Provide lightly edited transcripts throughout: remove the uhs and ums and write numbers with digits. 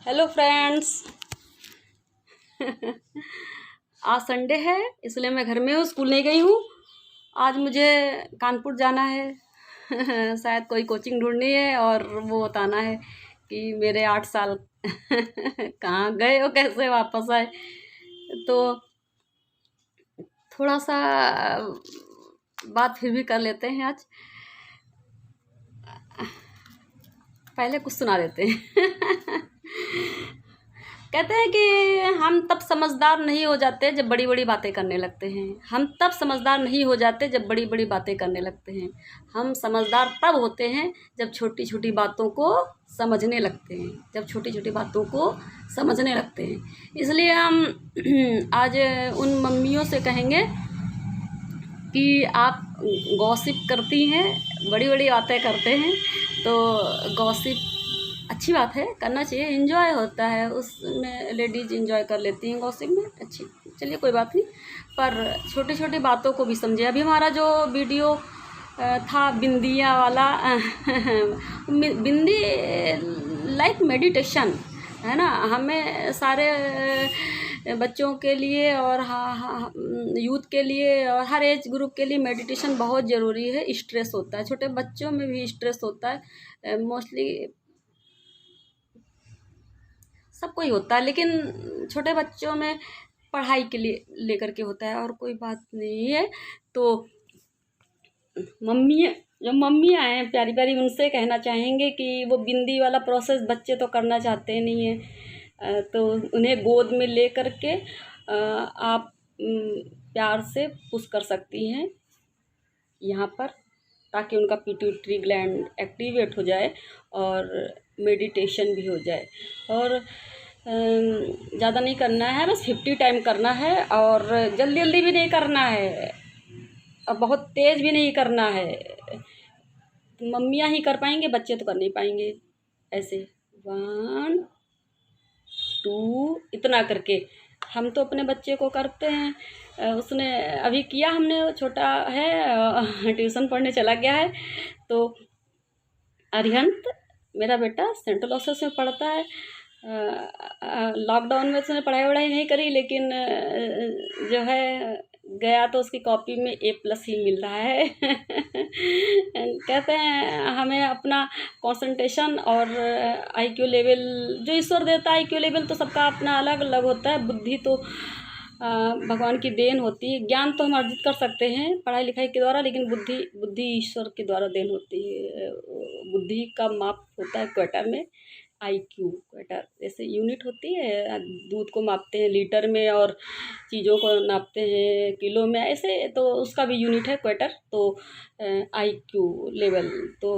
Hello friends. आज Sunday है इसलिए मैं घर में हूँ, स्कूल नहीं गई हूँ। आज मुझे कानपुर जाना है। शायद कोई कोचिंग ढूंढनी है और वो बताना है कि मेरे 8 साल कहाँ गए और कैसे वापस आए। तो थोड़ा सा बात फिर भी कर लेते हैं आज। पहले कुछ सुना देते हैं। कहते हैं कि हम तब समझदार नहीं हो जाते जब बड़ी बड़ी बातें करने लगते हैं। हम तब समझदार नहीं हो जाते जब बड़ी बड़ी बातें करने लगते हैं। हम समझदार तब होते हैं जब छोटी छोटी बातों को समझने लगते हैं, जब छोटी छोटी बातों को समझने लगते हैं। इसलिए हम आज उन मम्मियों से कहेंगे कि आप गॉसिप करती हैं, बड़ी बड़ी बातें करते हैं, तो गॉसिप अच्छी बात है, करना चाहिए, इन्जॉय होता है उसमें। लेडीज़ इन्जॉय कर लेती हैं गॉसिप में, अच्छी, चलिए कोई बात नहीं। पर छोटी छोटी बातों को भी समझे। अभी हमारा जो वीडियो था बिंदिया वाला, बिंदी लाइक मेडिटेशन है ना। हमें सारे बच्चों के लिए और यूथ के लिए और हर एज ग्रुप के लिए मेडिटेशन बहुत ज़रूरी है। स्ट्रेस होता है, छोटे बच्चों में भी स्ट्रेस होता है, मोस्टली सबको ही होता है, लेकिन छोटे बच्चों में पढ़ाई के लिए लेकर के होता है और कोई बात नहीं है। तो जो मम्मियाँ हैं प्यारी प्यारी, उनसे कहना चाहेंगे कि वो बिंदी वाला प्रोसेस बच्चे तो करना चाहते नहीं हैं, तो उन्हें गोद में ले कर के आप प्यार से पुश कर सकती हैं यहाँ पर, ताकि उनका पिट्यूटरी ग्लैंड एक्टिवेट हो जाए और मेडिटेशन भी हो जाए। और ज़्यादा नहीं करना है, बस 50 टाइम करना है और जल्दी जल्दी भी नहीं करना है और बहुत तेज़ भी नहीं करना है। मम्मियाँ ही कर पाएंगे, बच्चे तो कर नहीं पाएंगे। ऐसे 1 2 इतना करके हम तो अपने बच्चे को करते हैं। उसने अभी किया, हमने, छोटा है, ट्यूशन पढ़ने चला गया है। तो अरिहंत मेरा बेटा सेंट्रल ऑसेस में पढ़ता है। लॉकडाउन में उसने पढ़ाई वढ़ाई नहीं करी, लेकिन जो है गया तो उसकी कॉपी में A+ ही मिल रहा है। कहते हैं हमें अपना कंसंट्रेशन और IQ लेवल जो ईश्वर देता है, IQ लेवल तो सबका अपना अलग अलग होता है। बुद्धि तो भगवान की देन होती है। ज्ञान तो हम अर्जित कर सकते हैं पढ़ाई लिखाई के द्वारा, लेकिन बुद्धि ईश्वर के द्वारा देन होती है। बुद्धि का माप होता है क्वेटर में, IQ क्वेटर जैसे यूनिट होती है, दूध को मापते हैं लीटर में और चीज़ों को नापते हैं किलो में, ऐसे तो उसका भी यूनिट है क्वेटर। तो IQ लेवल तो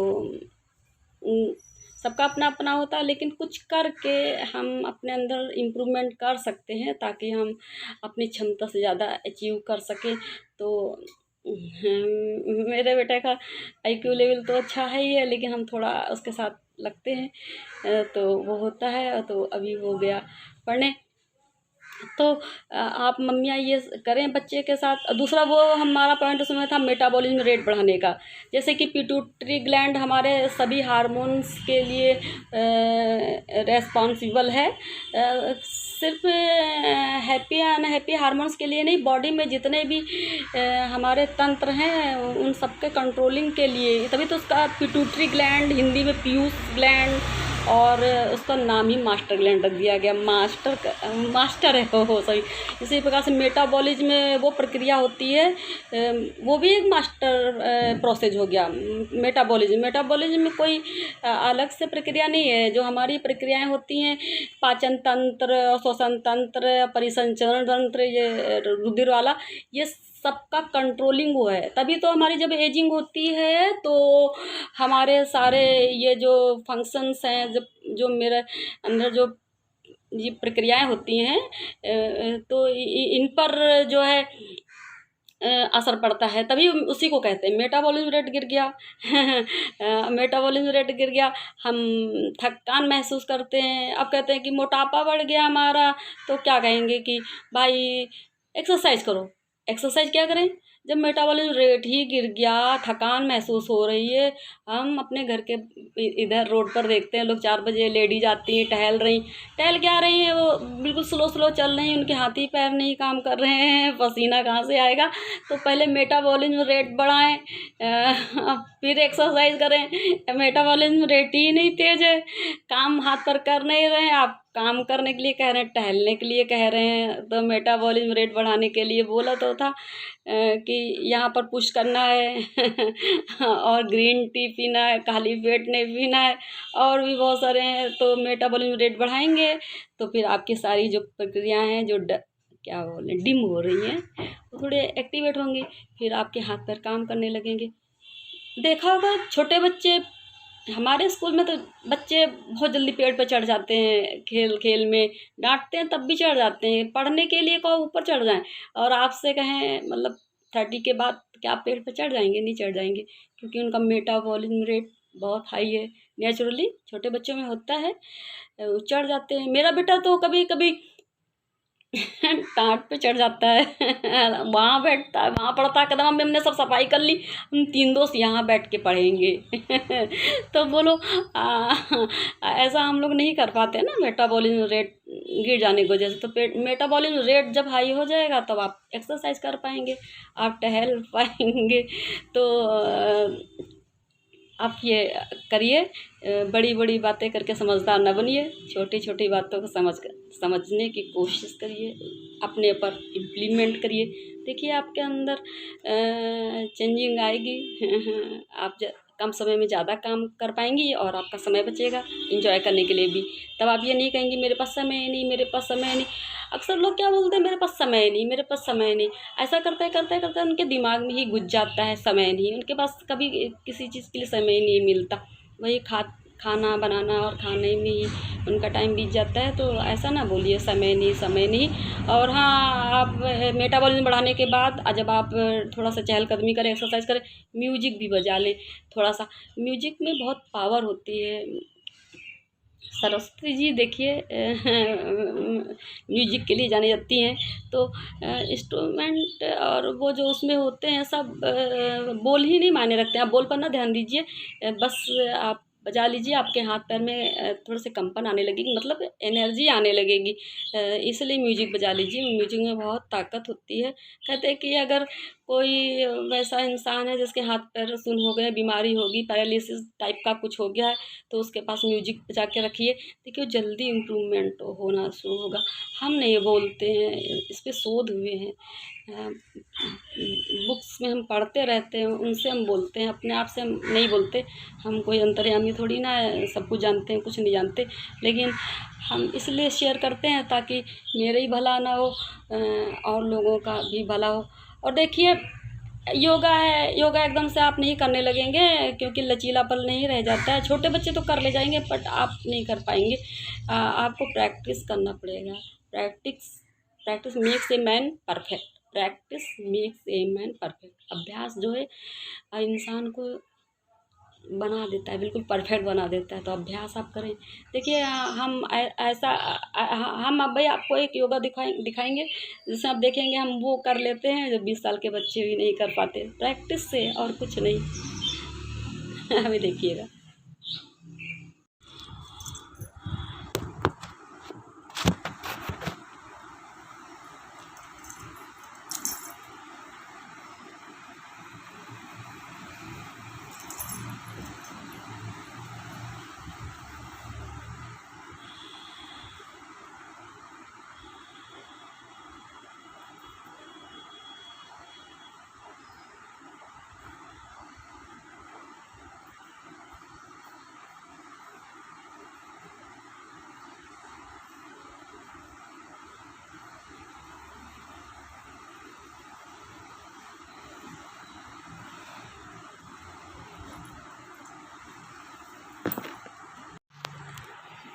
सबका अपना अपना होता है, लेकिन कुछ करके हम अपने अंदर इम्प्रूवमेंट कर सकते हैं ताकि हम अपनी क्षमता से ज़्यादा अचीव कर सकें। तो मेरे बेटे का IQ लेवल तो अच्छा है ही है, लेकिन हम थोड़ा उसके साथ लगते हैं तो वो होता है। तो अभी हो गया पढ़ने। तो आप मम्मियाँ ये करें बच्चे के साथ। दूसरा वो हमारा पॉइंट उसमें था मेटाबॉलिज्म रेट बढ़ाने का। जैसे कि पिट्यूटरी ग्लैंड हमारे सभी हार्मोन्स के लिए रेस्पॉन्सिबल है, सिर्फ हैप्पी या अनहैप्पी हार्मोन्स के लिए नहीं, बॉडी में जितने भी हमारे तंत्र हैं उन सबके कंट्रोलिंग के लिए। तभी तो उसका पिट्यूटरी ग्लैंड, हिंदी में पीयूष ग्लैंड, और उसका नाम ही मास्टर ग्लैंड रख दिया गया। मास्टर है हो सही। इसी प्रकार से मेटाबॉलिज्म में वो प्रक्रिया होती है, वो भी एक मास्टर प्रोसेस हो गया। मेटाबॉलिज्म में कोई अलग से प्रक्रिया नहीं है। जो हमारी प्रक्रियाएं होती हैं, पाचन तंत्र, श्वसन तंत्र, परिसंचरण तंत्र, ये रुधिर वाला, ये सबका कंट्रोलिंग वो है। तभी तो हमारी जब एजिंग होती है तो हमारे सारे ये जो फंक्शंस हैं, जब जो मेरे अंदर जो ये प्रक्रियाएं होती हैं तो इन पर जो है असर पड़ता है। तभी उसी को कहते हैं मेटाबॉलिज्म रेट गिर गया। मेटाबॉलिज्म रेट गिर गया, हम थकान महसूस करते हैं। अब कहते हैं कि मोटापा बढ़ गया हमारा, तो क्या कहेंगे कि भाई एक्सरसाइज करो। एक्सरसाइज क्या करें जब मेटाबॉलिज्म रेट ही गिर गया, थकान महसूस हो रही है, हम अपने घर के इधर रोड पर देखते हैं लोग 4 बजे लेडीज आती हैं, टहल क्या रही हैं, वो बिल्कुल स्लो स्लो चल रही हैं, उनके हाथ ही पैर नहीं काम कर रहे हैं, पसीना कहाँ से आएगा। तो पहले मेटाबॉलिज्म रेट बढ़ाएं, फिर एक्सरसाइज करें। मेटाबॉलिज्म रेट ही नहीं तेज है, काम हाथ पर कर नहीं रहे हैं, आप काम करने के लिए कह रहे हैं, टहलने के लिए कह रहे हैं। तो मेटाबॉलिज्म रेट बढ़ाने के लिए बोला तो था कि यहाँ पर पुश करना है और ग्रीन टी पीना है, खाली पेट नहीं पीना है, और भी बहुत सारे हैं। तो मेटाबॉलिज्म रेट बढ़ाएंगे तो फिर आपकी सारी जो प्रक्रियाएं हैं जो क्या बोले डिम हो रही हैं वो थोड़े एक्टिवेट होंगी, फिर आपके हाथ पैर काम करने लगेंगे। देखा होगा छोटे बच्चे, हमारे स्कूल में तो बच्चे बहुत जल्दी पेड़ पर चढ़ जाते हैं, खेल खेल में डांटते हैं तब भी चढ़ जाते हैं। पढ़ने के लिए कहो ऊपर चढ़ जाएं, और आपसे कहें मतलब 30 के बाद क्या आप पेड़ पर चढ़ जाएंगे? नहीं चढ़ जाएंगे, क्योंकि उनका मेटाबॉलिज्म रेट बहुत हाई है। नेचुरली छोटे बच्चों में होता है, वो चढ़ जाते हैं। मेरा बेटा तो कभी कभी टाट पे चढ़ जाता है वहाँ बैठता है, वहाँ पढ़ता है, कदम हमने सब सफाई कर ली, हम 3 दोस्त यहाँ बैठ के पढ़ेंगे तो बोलो ऐसा हम लोग नहीं कर पाते ना, मेटाबॉलिज्म रेट गिर जाने की वजह से। तो मेटाबॉलिज्म रेट जब हाई हो जाएगा तब आप एक्सरसाइज कर पाएंगे, आप टहल पाएंगे। तो आप ये करिए, बड़ी बड़ी बातें करके समझदार न बनिए, छोटी छोटी बातों को समझने की कोशिश करिए, अपने पर इम्प्लीमेंट करिए। देखिए आपके अंदर चेंजिंग आएगी आप कम समय में ज़्यादा काम कर पाएंगी और आपका समय बचेगा इंजॉय करने के लिए भी। तब आप ये नहीं कहेंगी मेरे पास समय नहीं, मेरे पास समय नहीं। अक्सर लोग क्या बोलते हैं, मेरे पास समय नहीं, मेरे पास समय नहीं। ऐसा करते करते करते उनके दिमाग में ही घुस जाता है समय नहीं, उनके पास कभी किसी चीज़ के लिए समय नहीं मिलता, वही खाना बनाना और खाने में ही उनका टाइम बीत जाता है। तो ऐसा ना बोलिए समय नहीं, समय नहीं। और हाँ, आप मेटाबॉलिज्म बढ़ाने के बाद जब आप थोड़ा सा चहलकदमी करें, एक्सरसाइज करें, म्यूजिक भी बजा लें थोड़ा सा। म्यूजिक में बहुत पावर होती है। सरस्वती जी देखिए म्यूजिक के लिए जानी जाती हैं। तो इंस्ट्रूमेंट और वो जो उसमें होते हैं सब बोल ही नहीं मायने रखते हैं। आप बोल पर ना ध्यान दीजिए, बस आप बजा लीजिए, आपके हाथ पैर में थोड़े से कंपन आने लगेगी, मतलब एनर्जी आने लगेगी, इसलिए म्यूजिक बजा लीजिए। म्यूजिक में बहुत ताकत होती है। कहते हैं कि अगर कोई वैसा इंसान है जिसके हाथ पैर सुन्न हो गए, बीमारी होगी, पैरालिसिस टाइप का कुछ हो गया है, तो उसके पास म्यूजिक बजा के रखिए, देखिए जल्दी इम्प्रूवमेंट होना शुरू होगा। हम नहीं बोलते हैं, इस पर शोध हुए हैं, बुक्स में हम पढ़ते रहते हैं, उनसे हम बोलते हैं, अपने आप से हम नहीं बोलते। हम कोई अंतर्यामी थोड़ी ना सब कुछ जानते हैं, कुछ नहीं जानते, लेकिन हम इसलिए शेयर करते हैं ताकि मेरा ही भला ना हो और लोगों का भी भला हो। और देखिए योगा है, योगा एकदम से आप नहीं करने लगेंगे क्योंकि लचीलापन नहीं रह जाता है। छोटे बच्चे तो कर ले जाएंगे बट आप नहीं कर पाएंगे, आपको प्रैक्टिस करना पड़ेगा। Practice makes a man perfect, practice makes a man perfect. अभ्यास जो है इंसान को बना देता है, बिल्कुल परफेक्ट बना देता है। तो अभ्यास आप करें। देखिए हम ऐसा हम अब भाई आपको एक योगा दिखाएंगे जिससे आप देखेंगे हम वो कर लेते हैं जो 20 साल के बच्चे भी नहीं कर पाते, प्रैक्टिस से और कुछ नहीं अभी देखिएगा।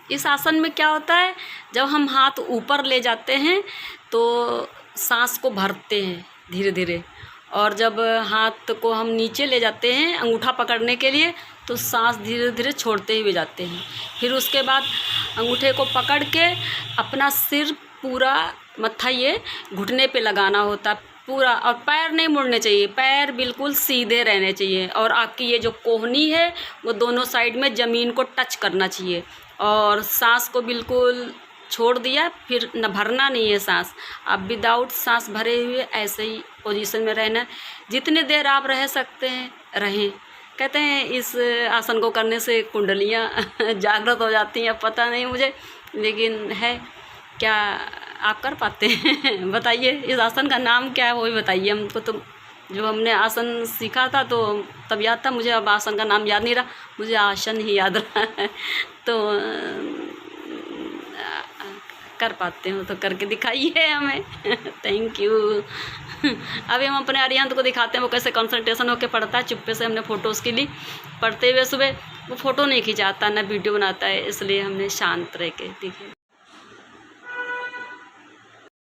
इस आसन में क्या होता है, जब हम हाथ ऊपर ले जाते हैं तो सांस को भरते हैं धीरे धीरे, और जब हाथ को हम नीचे ले जाते हैं अंगूठा पकड़ने के लिए तो सांस धीरे धीरे छोड़ते हुए जाते हैं। फिर उसके बाद अंगूठे को पकड़ के अपना सिर पूरा मत्था ये घुटने पे लगाना होता, पूरा, और पैर नहीं मुड़ने चाहिए, पैर बिल्कुल सीधे रहने चाहिए, और आपकी ये जो कोहनी है वो दोनों साइड में ज़मीन को टच करना चाहिए, और सांस को बिल्कुल छोड़ दिया, फिर न भरना नहीं है सांस, आप विदाउट सांस भरे हुए ऐसे ही पोजीशन में रहना। जितनी देर आप रह सकते हैं रहें। कहते हैं इस आसन को करने से कुंडलियाँ जागृत हो जाती हैं, पता नहीं मुझे, लेकिन है क्या आप कर पाते हैं? बताइए इस आसन का नाम क्या है वो भी बताइए हमको। तो जो हमने आसन सीखा था तो तब याद था मुझे, अब आसन का नाम याद नहीं रहा, मुझे आसन ही याद रहा है। तो कर पाते हो तो करके दिखाइए हमें। Thank you. अभी हम अपने अरिहंत को दिखाते हैं वो कैसे कंसंट्रेशन होकर पढ़ता है। चुप्पे से हमने फ़ोटोज़ के लिए पढ़ते हुए सुबह वो फ़ोटो नहीं खिंचाता ना वीडियो बनाता है, इसलिए हमने शांत रह के दिखे।